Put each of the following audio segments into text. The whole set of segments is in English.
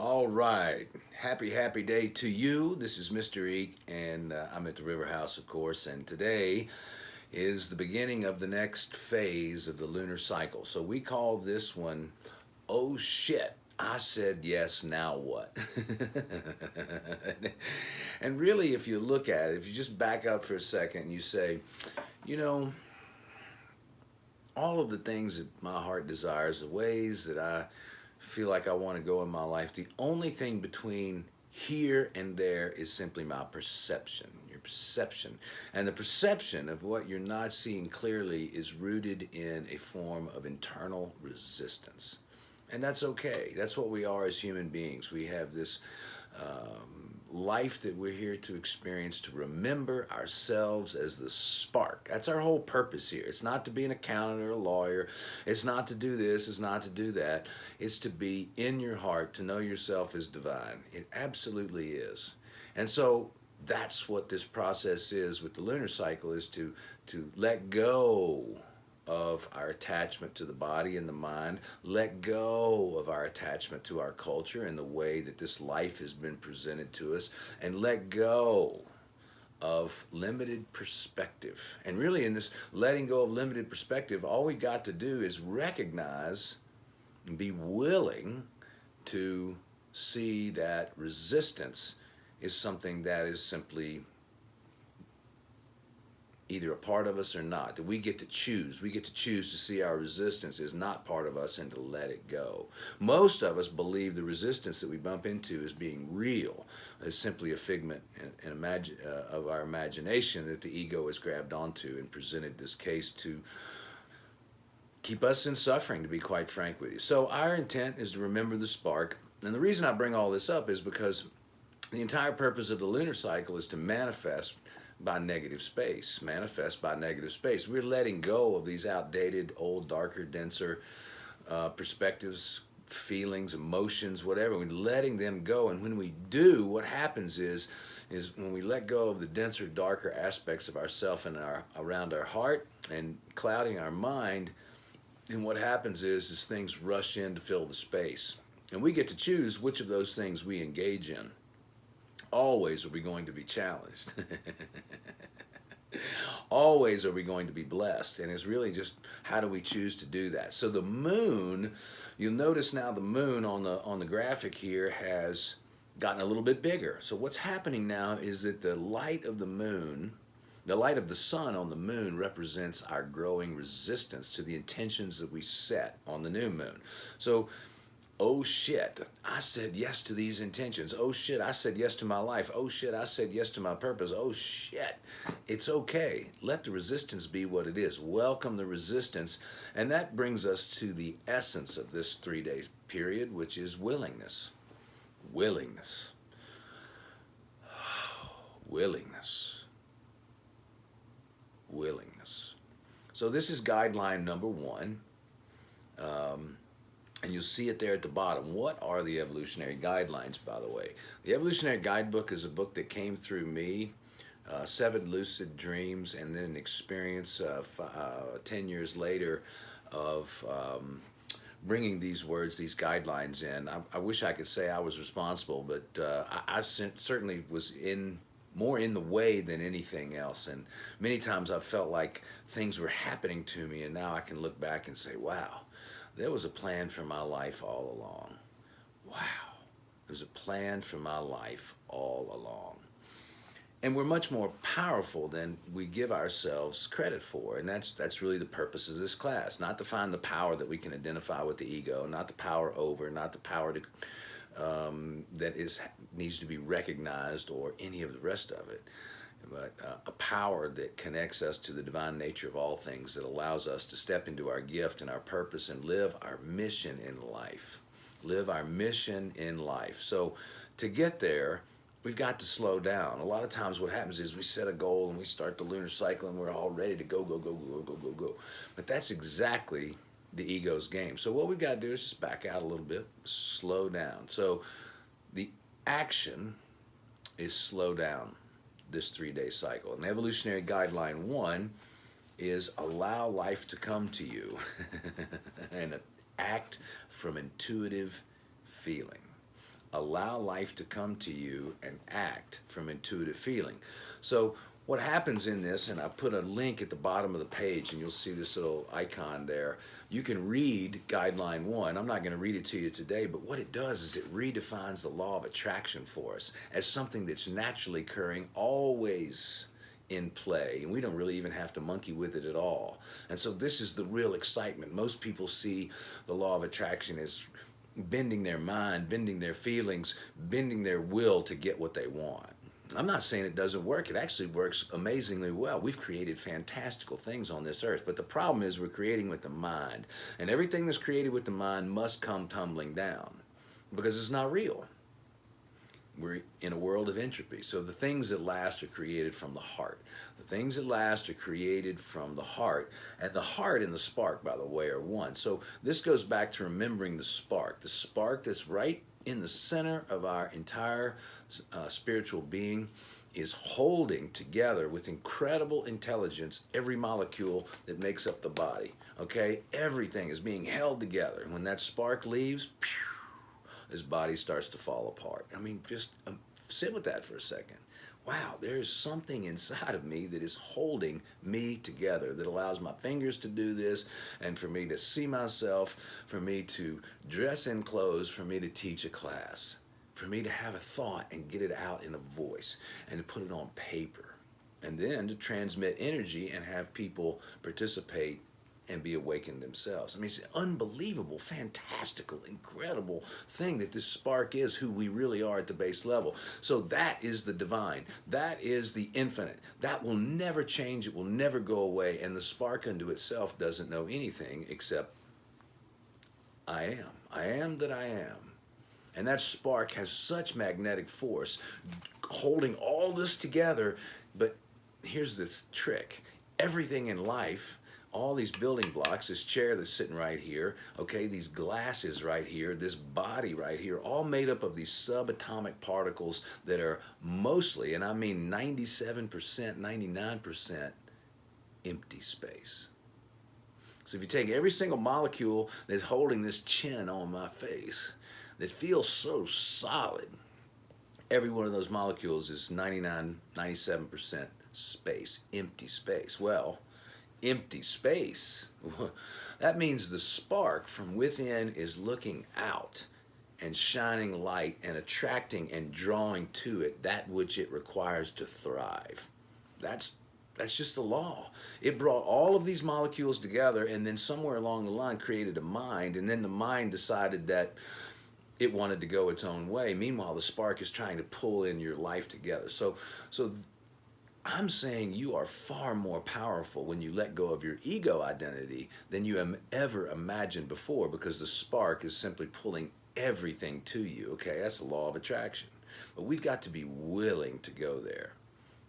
All right. Happy day to you. This is Mr. Eek, and I'm at the River House, of course. And today is the beginning of the next phase of the lunar cycle. So we call this one, Oh Shit. I said yes, now what? And really, if you look at it, if you just back up for a second and you say, you know, all of the things that my heart desires, the ways that I feel like I want to go in my life, the only thing between here and there is simply my perception, your perception. And the perception of what you're not seeing clearly is rooted in a form of internal resistance. And that's okay. That's what we are as human beings. We have this life that we're here to experience, to remember ourselves as the spark. That's our whole purpose here. It's not to be an accountant or a lawyer. It's not to do this. It's not to do that. It's to be in your heart, to know yourself as divine. It absolutely is. And so that's what this process is with the lunar cycle, is to let go of our attachment to the body and the mind, let go of our attachment to our culture and the way that this life has been presented to us, and let go of limited perspective. And really, in this letting go of limited perspective, all we got to do is recognize and be willing to see that resistance is something that is simply either a part of us or not, that we get to choose. We get to choose to see our resistance is not part of us and to let it go. Most of us believe the resistance that we bump into as being real, is simply a figment of our imagination that the ego has grabbed onto and presented this case to keep us in suffering, to be quite frank with you. So our intent is to remember the spark. And the reason I bring all this up is because the entire purpose of the lunar cycle is to manifest by negative space. Manifest by negative space. We're letting go of these outdated, old, darker, denser perspectives, feelings, emotions, whatever. We're letting them go. And when we do, what happens is when we let go of the denser, darker aspects of ourself and around our heart and clouding our mind, and what happens is things rush in to fill the space. And we get to choose which of those things we engage in. Always are we going to be challenged. Always are we going to be blessed. And it's really just how do we choose to do that. So the moon, you'll notice now the moon on the graphic here has gotten a little bit bigger. So what's happening now is that the light of the moon, the light of the sun on the moon, represents our growing resistance to the intentions that we set on the new moon. So oh shit, I said yes to these intentions. Oh shit, I said yes to my life. Oh shit, I said yes to my purpose. Oh shit, it's okay. Let the resistance be what it is. Welcome the resistance. And that brings us to the essence of this 3 day period, which is willingness. Willingness. Willingness. Willingness. So this is guideline number one. And you'll see it there at the bottom. What are the evolutionary guidelines, by the way? The Evolutionary Guidebook is a book that came through me, 7 lucid dreams, and then an experience 10 years later of bringing these words, these guidelines in. I wish I could say I was responsible, but I certainly was more in the way than anything else. And many times I've felt like things were happening to me, and now I can look back and say, wow, there was a plan for my life all along. Wow, there's a plan for my life all along. And we're much more powerful than we give ourselves credit for. And that's really the purpose of this class. Not to find the power that we can identify with the ego, not the power over, not the power to, needs to be recognized or any of the rest of it. But a power that connects us to the divine nature of all things, that allows us to step into our gift and our purpose and live our mission in life. Live our mission in life. So to get there, we've got to slow down. A lot of times what happens is we set a goal and we start the lunar cycle and we're all ready to go, go, go, go, go, go, go. But that's exactly the ego's game. So what we've got to do is just back out a little bit, slow down. So the action is slow down this 3 day cycle. And evolutionary guideline 1 is allow life to come to you and act from intuitive feeling. Allow life to come to you and act from intuitive feeling. So what happens in this, and I put a link at the bottom of the page and you'll see this little icon there. You can read guideline 1. I'm not going to read it to you today, but what it does is it redefines the law of attraction for us as something that's naturally occurring, always in play, and we don't really even have to monkey with it at all. And so this is the real excitement. Most people see the law of attraction as bending their mind, bending their feelings, bending their will to get what they want. I'm not saying it doesn't work. It actually works amazingly well. We've created fantastical things on this earth, but the problem is we're creating with the mind, and everything that's created with the mind must come tumbling down because it's not real. We're in a world of entropy. So the things that last are created from the heart. The things that last are created from the heart. And the heart and the spark, by the way, are one. So this goes back to remembering the spark. The spark that's right in the center of our entire spiritual being is holding together with incredible intelligence every molecule that makes up the body. Okay? Everything is being held together. And when that spark leaves, phew, his body starts to fall apart. I mean, just sit with that for a second. Wow, there is something inside of me that is holding me together, that allows my fingers to do this, and for me to see myself, for me to dress in clothes, for me to teach a class, for me to have a thought and get it out in a voice, and to put it on paper, and then to transmit energy and have people participate and be awakened themselves. I mean, it's an unbelievable, fantastical, incredible thing that this spark is who we really are at the base level. So that is the divine. That is the infinite. That will never change. It will never go away. And the spark unto itself doesn't know anything except I am. I am that I am. And that spark has such magnetic force holding all this together. But here's this trick. Everything in life, all these building blocks, this chair that's sitting right here, okay, these glasses right here, this body right here, all made up of these subatomic particles that are mostly, and I mean 97%, 99% empty space. So if you take every single molecule that's holding this chin on my face, that feels so solid, every one of those molecules is 99, 97% space, empty space. Well, empty space, that means the spark from within is looking out and shining light and attracting and drawing to it that which it requires to thrive. That's just the law. It brought all of these molecules together and then somewhere along the line created a mind, and then the mind decided that it wanted to go its own way. Meanwhile, the spark is trying to pull in your life together. So I'm saying you are far more powerful when you let go of your ego identity than you ever imagined before, because the spark is simply pulling everything to you. Okay, that's the law of attraction. But we've got to be willing to go there.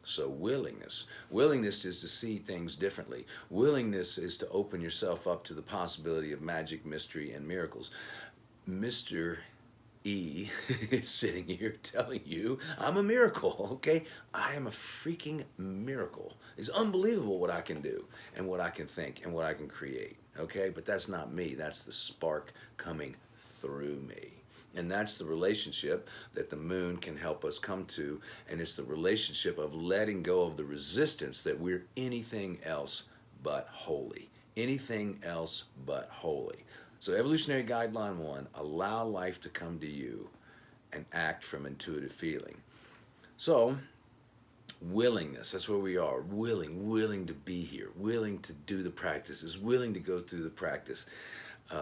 So willingness. Willingness is to see things differently. Willingness is to open yourself up to the possibility of magic, mystery, and miracles. Mr. E is sitting here telling you I'm a miracle, okay? I am a freaking miracle. It's unbelievable what I can do and what I can think and what I can create, okay? But that's not me. That's the spark coming through me. And that's the relationship that the moon can help us come to, and it's the relationship of letting go of the resistance that we're anything else but holy. Anything else but holy. So evolutionary guideline 1, allow life to come to you and act from intuitive feeling. So willingness, that's where we are. Willing to be here, willing to do the practices, willing to go through the practice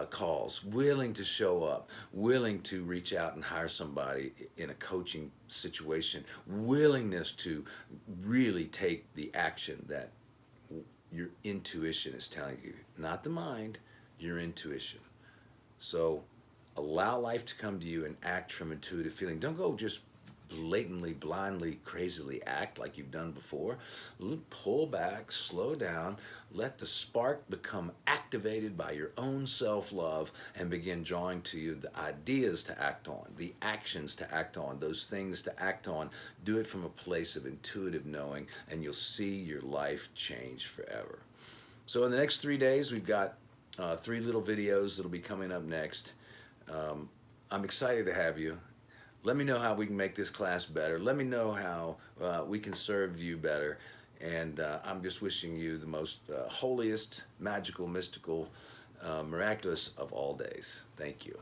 calls, willing to show up, willing to reach out and hire somebody in a coaching situation, willingness to really take the action that your intuition is telling you, not the mind, your intuition. So allow life to come to you and act from intuitive feeling. Don't go just blatantly, blindly, crazily act like you've done before. Pull back, slow down, let the spark become activated by your own self-love and begin drawing to you the ideas to act on, the actions to act on, those things to act on. Do it from a place of intuitive knowing, and you'll see your life change forever. So in the next 3 days, we've got 3 little videos that'll be coming up next. I'm excited to have you. Let me know how we can make this class better. Let me know how we can serve you better. And I'm just wishing you the most holiest, magical, mystical, miraculous of all days. Thank you.